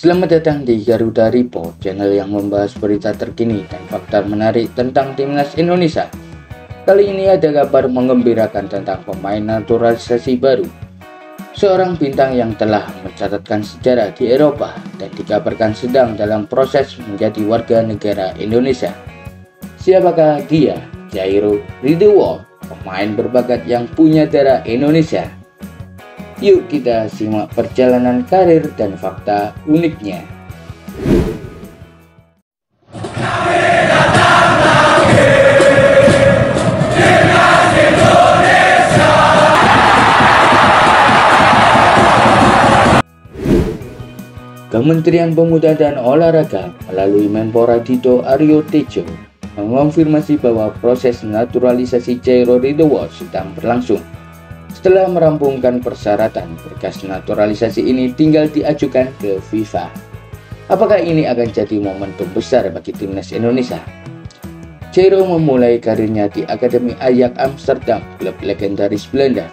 Selamat datang di Garuda Report, channel yang membahas berita terkini dan fakta menarik tentang timnas Indonesia. Kali ini ada kabar menggembirakan tentang pemain naturalisasi baru, seorang bintang yang telah mencatatkan sejarah di Eropa dan dikabarkan sedang dalam proses menjadi warga negara Indonesia. Siapakah dia? Jairo Ridwan, pemain berbakat yang punya darah Indonesia. Yuk kita simak perjalanan karir dan fakta uniknya. Kementerian Pemuda dan Olahraga melalui Menpora Dito Aryo Tejo mengonfirmasi bahwa proses naturalisasi Jairo Ridwan sedang berlangsung. Setelah merampungkan persyaratan, berkas naturalisasi ini tinggal diajukan ke FIFA. Apakah ini akan jadi momentum besar bagi timnas Indonesia? Jairo memulai karirnya di Akademi Ajax Amsterdam, klub legendaris Belanda.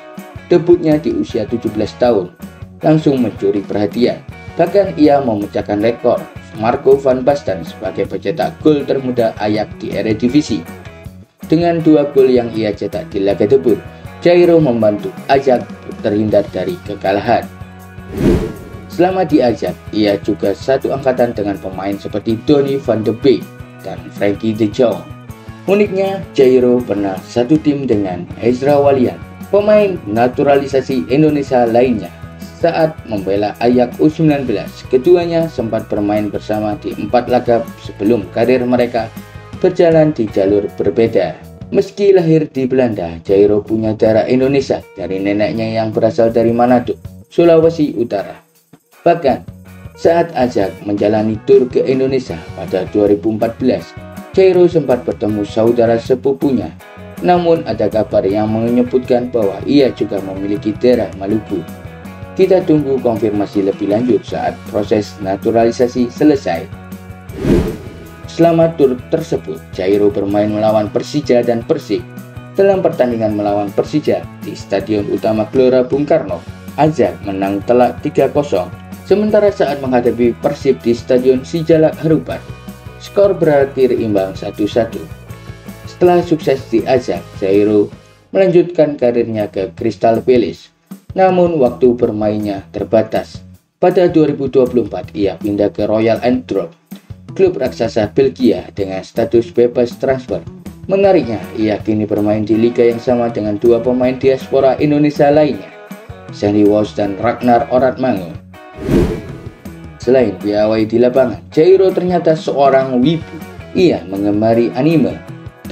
Debutnya di usia 17 tahun, langsung mencuri perhatian. Bahkan ia memecahkan rekor Marco van Basten sebagai pencetak gol termuda Ajax di Eredivisie. Dengan 2 gol yang ia cetak di laga debut, Jairo membantu Ajax terhindar dari kekalahan. Selama di Ajax, ia juga satu angkatan dengan pemain seperti Donny van de Beek dan Frenkie de Jong. Uniknya, Jairo pernah satu tim dengan Ezra Walian, pemain naturalisasi Indonesia lainnya. Saat membela Ajax U19, keduanya sempat bermain bersama di 4 laga sebelum karir mereka berjalan di jalur berbeda. Meski lahir di Belanda, Jairo punya darah Indonesia dari neneknya yang berasal dari Manado, Sulawesi Utara. Bahkan, saat Ajax menjalani tur ke Indonesia pada 2014, Jairo sempat bertemu saudara sepupunya. Namun ada kabar yang menyebutkan bahwa ia juga memiliki darah Maluku. Kita tunggu konfirmasi lebih lanjut saat proses naturalisasi selesai. Selama tur tersebut, Jairo bermain melawan Persija dan Persik. Dalam pertandingan melawan Persija di Stadion Utama Gelora Bung Karno, Ajax menang telak 3-0. Sementara saat menghadapi Persib di Stadion Sijalak Harupat, skor berakhir imbang 1-1. Setelah sukses di Ajax, Jairo melanjutkan karirnya ke Crystal Palace. Namun waktu bermainnya terbatas. Pada 2024, ia pindah ke Royal Antwerp, klub raksasa Belgia dengan status bebas transfer. Menariknya, ia kini bermain di liga yang sama dengan 2 pemain diaspora Indonesia lainnya, Sandy Walsh dan Ragnar Oratmangun. Selain piawai di lapangan, Jairo ternyata seorang wibu. Ia mengemari anime,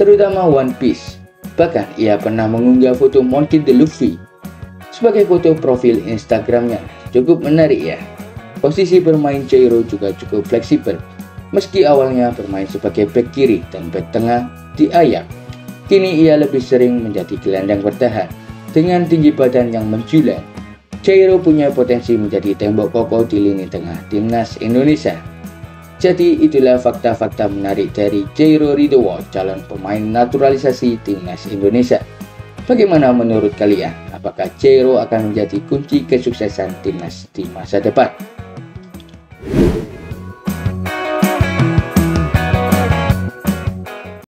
terutama One Piece. Bahkan ia pernah mengunggah foto Monkey D. Luffy sebagai foto profil Instagramnya. Cukup menarik ya. Posisi bermain Jairo juga cukup fleksibel. Meski awalnya bermain sebagai bek kiri dan bek tengah di Ajax, kini ia lebih sering menjadi gelandang bertahan. Dengan tinggi badan yang menjulang, Jairo punya potensi menjadi tembok kokoh di lini tengah timnas Indonesia. Jadi itulah fakta-fakta menarik dari Jairo Ridwan, calon pemain naturalisasi timnas Indonesia. Bagaimana menurut kalian? Apakah Jairo akan menjadi kunci kesuksesan timnas di masa depan?